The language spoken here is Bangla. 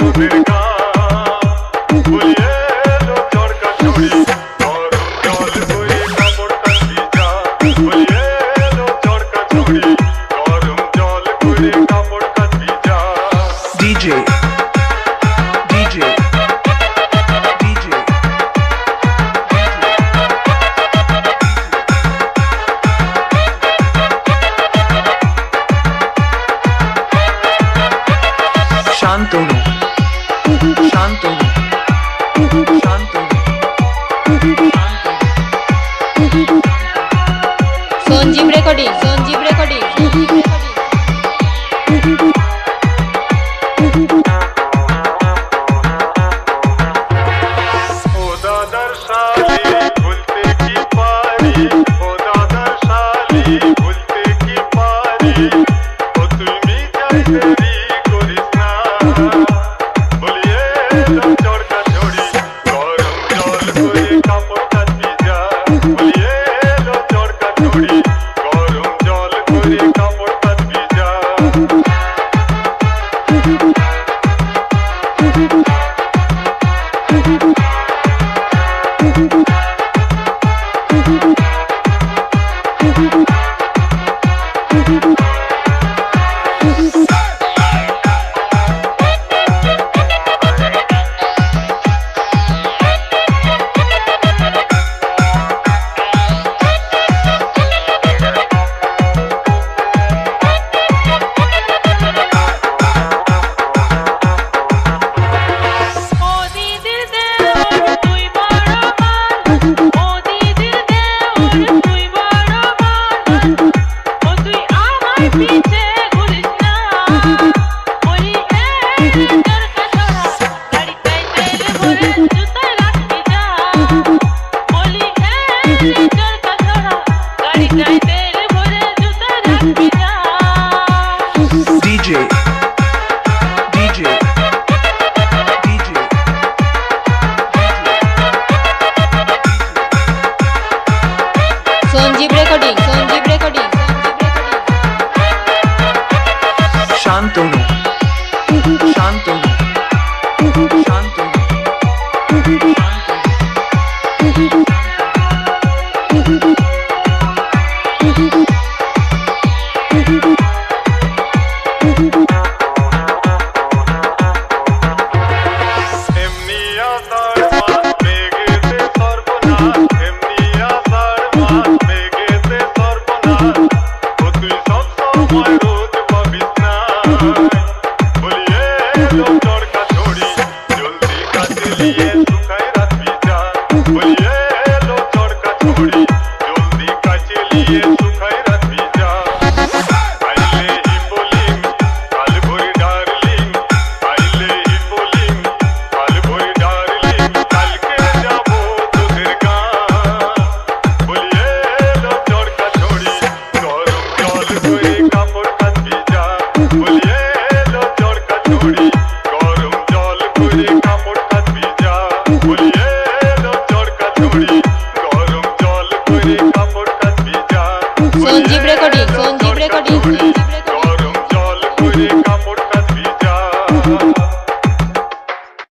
তোদের গান বলিয়ে এলো চরকা চড়ি গরম জল বয়ে কাপড় কাচবি যা বলিয়ে এলো চরকা চড়ি গরম জল বয়ে কাপড় কাচবি যা DJ Shantanu Sonjeev recording ও দাদার শালি ভুলতে কি পারি ও দাদার শালি ভুলতে কি পারি ও তুই মিঠাই দেরি করিস না বলিয়ে এলো চরকা চড়ি গরম জল করে কাপড় কাচবি যা বলিয়ে এলো চরকা চড়ি গরম জল করে কাপড় কাচবি যা Sonjeev recording Shantanu এমনি আষাঢ় মাস মেঘেতে সর্বনাশ এমনি আষাঢ় মাস মেঘেতে সর্বনাশ ও তুই সব সময় রোদ পাবিস না বলিয়ে এলো চরকা চড়ি জলদি কাছে নিয়ে শুকায় রাখবি যা বলিয়ে এলো চরকা চড়ি জলদি কাছে নিয়ে শুকায় রাখবি যা আইলে হিপোলিং কাল ভোর ডার্লিং আইলে হিপোলিং কাল ভোর ডার্লিং কালকে যাবো তোদের গান বলিয়ে এলো চরকা চড়ি গরম জল করে কাপড় কাচবি যা বলিয়ে এলো চরকা চড়ি গরম জল করে কাপড় কাচবি যা বলিয়ে এলো চরকা চড়ি গরম জল করে কাপড় কাচবি যা Sonjeev recording